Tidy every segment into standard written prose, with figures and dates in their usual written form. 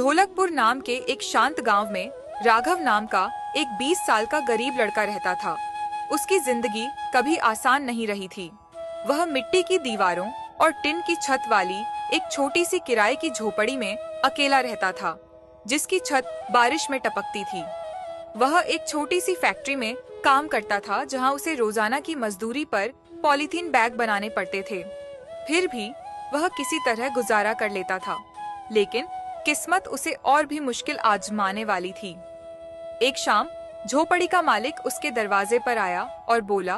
ढोलकपुर नाम के एक शांत गांव में राघव नाम का एक 20 साल का गरीब लड़का रहता था। उसकी जिंदगी कभी आसान नहीं रही थी। वह मिट्टी की दीवारों और टिन की छत वाली एक छोटी सी किराए की झोपड़ी में अकेला रहता था, जिसकी छत बारिश में टपकती थी। वह एक छोटी सी फैक्ट्री में काम करता था, जहां उसे रोजाना की मजदूरी पर पॉलीथीन बैग बनाने पड़ते थे। फिर भी वह किसी तरह गुजारा कर लेता था, लेकिन किस्मत उसे और भी मुश्किल आजमाने वाली थी। एक शाम झोपड़ी का मालिक उसके दरवाजे पर आया और बोला,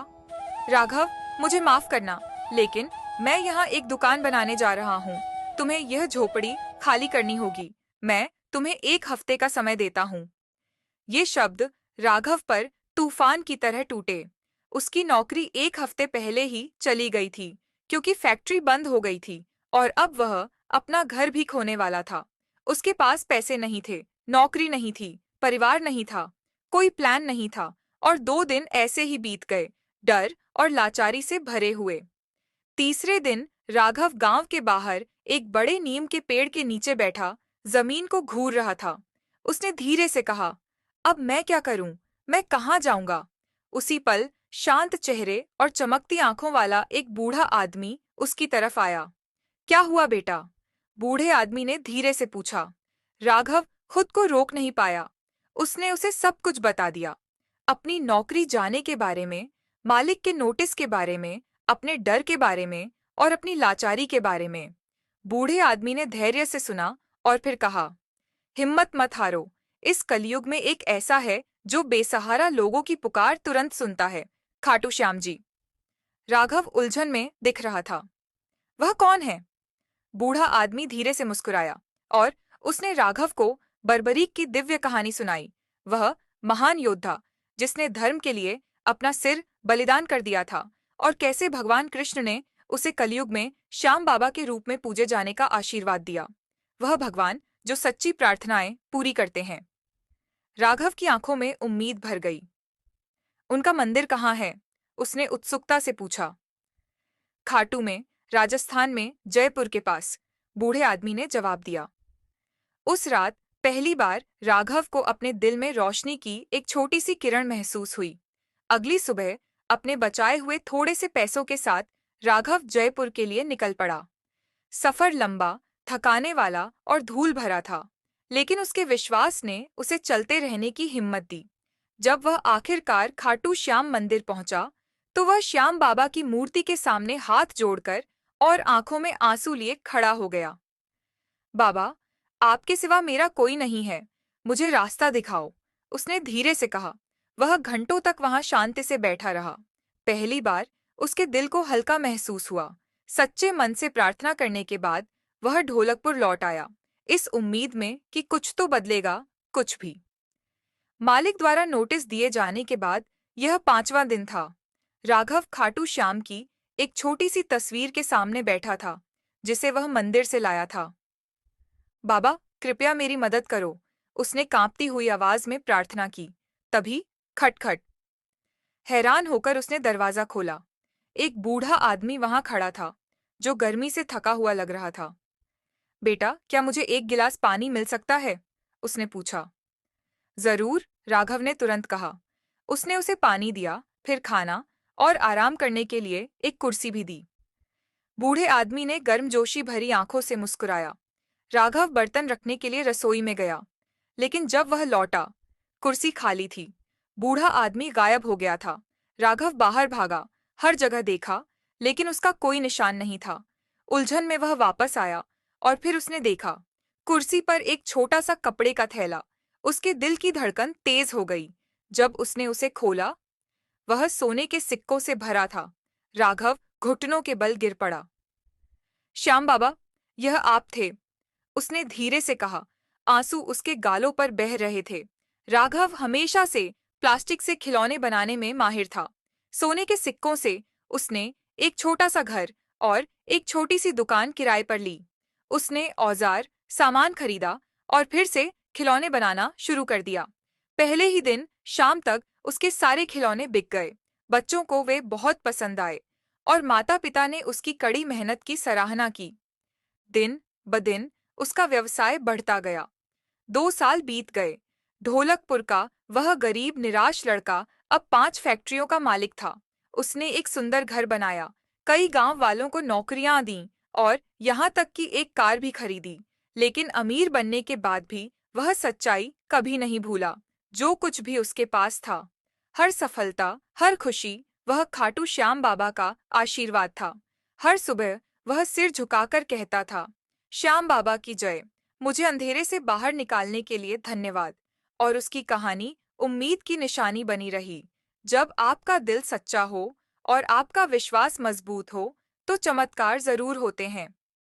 राघव, मुझे माफ करना, लेकिन मैं यहाँ एक दुकान बनाने जा रहा हूँ। तुम्हें यह झोपड़ी खाली करनी होगी। मैं तुम्हें 1 हफ्ते का समय देता हूँ। ये शब्द राघव पर तूफान की तरह टूटे। उसकी नौकरी 1 हफ्ते पहले ही चली गई थी, क्योंकि फैक्ट्री बंद हो गई थी और अब वह अपना घर भी खोने वाला था। उसके पास पैसे नहीं थे, नौकरी नहीं थी, परिवार नहीं था, कोई प्लान नहीं था, और 2 दिन ऐसे ही बीत गए, डर और लाचारी से भरे हुए। तीसरे दिन राघव गांव के बाहर एक बड़े नीम के पेड़ के नीचे बैठा जमीन को घूर रहा था। उसने धीरे से कहा, अब मैं क्या करूं? मैं कहाँ जाऊंगा? उसी पल शांत चेहरे और चमकती आंखों वाला एक बूढ़ा आदमी उसकी तरफ आया। क्या हुआ बेटा? बूढ़े आदमी ने धीरे से पूछा। राघव खुद को रोक नहीं पाया। उसने उसे सब कुछ बता दिया, अपनी नौकरी जाने के बारे में, मालिक के नोटिस के बारे में, अपने डर के बारे में और अपनी लाचारी के बारे में। बूढ़े आदमी ने धैर्य से सुना और फिर कहा, हिम्मत मत हारो। इस कलयुग में एक ऐसा है जो बेसहारा लोगों की पुकार तुरंत सुनता है, खाटू श्याम जी। राघव उलझन में दिख रहा था। वह कौन है? बूढ़ा आदमी धीरे से मुस्कुराया और उसने राघव को बर्बरीक की दिव्य कहानी सुनाई। वह महान योद्धा, जिसने धर्म के लिए अपना सिर बलिदान कर दिया था, और कैसे भगवान कृष्ण ने उसे कलयुग में श्याम बाबा के रूप में पूजे जाने का आशीर्वाद दिया। वह भगवान जो सच्ची प्रार्थनाएं पूरी करते हैं। राघव की आंखों में उम्मीद भर गई। उनका मंदिर कहाँ है? उसने उत्सुकता से पूछा। खाटू में, राजस्थान में, जयपुर के पास, बूढ़े आदमी ने जवाब दिया। उस रात पहली बार राघव को अपने दिल में रोशनी की एक छोटी सी किरण महसूस हुई। अगली सुबह अपने बचाए हुए थोड़े से पैसों के साथ राघव जयपुर के लिए निकल पड़ा। सफर लंबा, थकाने वाला और धूल भरा था, लेकिन उसके विश्वास ने उसे चलते रहने की हिम्मत दी। जब वह आखिरकार खाटू श्याम मंदिर पहुंचा, तो वह श्याम बाबा की मूर्ति के सामने हाथ जोड़कर और आंखों में आंसू लिए खड़ा हो गया। बाबा, आपके सिवा मेरा कोई नहीं है, मुझे रास्ता दिखाओ, उसने धीरे से कहा। वह घंटों तक वहां शांति से बैठा रहा। पहली बार उसके दिल को हल्का महसूस हुआ। सच्चे मन से प्रार्थना करने के बाद वह ढोलकपुर लौट आया, इस उम्मीद में कि कुछ तो बदलेगा, कुछ भी। मालिक द्वारा नोटिस दिए जाने के बाद यह 5वां दिन था। राघव खाटू श्याम की एक छोटी सी तस्वीर के सामने बैठा था, जिसे वह मंदिर से लाया था। बाबा, कृपया मेरी मदद करो, उसने कांपती हुई आवाज में प्रार्थना की। तभी खटखट। हैरान होकर उसने दरवाजा खोला। एक बूढ़ा आदमी वहां खड़ा था, जो गर्मी से थका हुआ लग रहा था। बेटा, क्या मुझे 1 गिलास पानी मिल सकता है? उसने पूछा। जरूर, राघव ने तुरंत कहा। उसने उसे पानी दिया, फिर खाना और आराम करने के लिए एक कुर्सी भी दी। बूढ़े आदमी ने गर्मजोशी भरी आंखों से मुस्कुराया। राघव बर्तन रखने के लिए रसोई में गया, लेकिन जब वह लौटा, कुर्सी खाली थी। बूढ़ा आदमी गायब हो गया था। राघव बाहर भागा, हर जगह देखा, लेकिन उसका कोई निशान नहीं था। उलझन में वह वापस आया और फिर उसने देखा, कुर्सी पर एक छोटा सा कपड़े का थैला। उसके दिल की धड़कन तेज हो गई। जब उसने उसे खोला, वह सोने के सिक्कों से भरा था। राघव घुटनों के बल गिर पड़ा। श्याम बाबा, यह आप थे, उसने धीरे से कहा। आंसू उसके गालों पर बह रहे थे। राघव हमेशा से प्लास्टिक से खिलौने बनाने में माहिर था। सोने के सिक्कों से उसने एक छोटा सा घर और एक छोटी सी दुकान किराए पर ली। उसने औजार, सामान खरीदा और फिर से खिलौने बनाना शुरू कर दिया। पहले ही दिन शाम तक उसके सारे खिलौने बिक गए। बच्चों को वे बहुत पसंद आए और माता पिता ने उसकी कड़ी मेहनत की सराहना की। दिन ब दिन उसका व्यवसाय बढ़ता गया। 2 साल बीत गए। ढोलकपुर का वह गरीब निराश लड़का अब 5 फैक्ट्रियों का मालिक था। उसने एक सुंदर घर बनाया, कई गांव वालों को नौकरियां दी और यहाँ तक कि एक कार भी खरीदी। लेकिन अमीर बनने के बाद भी वह सच्चाई कभी नहीं भूला। जो कुछ भी उसके पास था, हर सफलता, हर खुशी, वह खाटू श्याम बाबा का आशीर्वाद था। हर सुबह वह सिर झुकाकर कहता था, श्याम बाबा की जय, मुझे अंधेरे से बाहर निकालने के लिए धन्यवाद। और उसकी कहानी उम्मीद की निशानी बनी रही। जब आपका दिल सच्चा हो और आपका विश्वास मजबूत हो, तो चमत्कार जरूर होते हैं।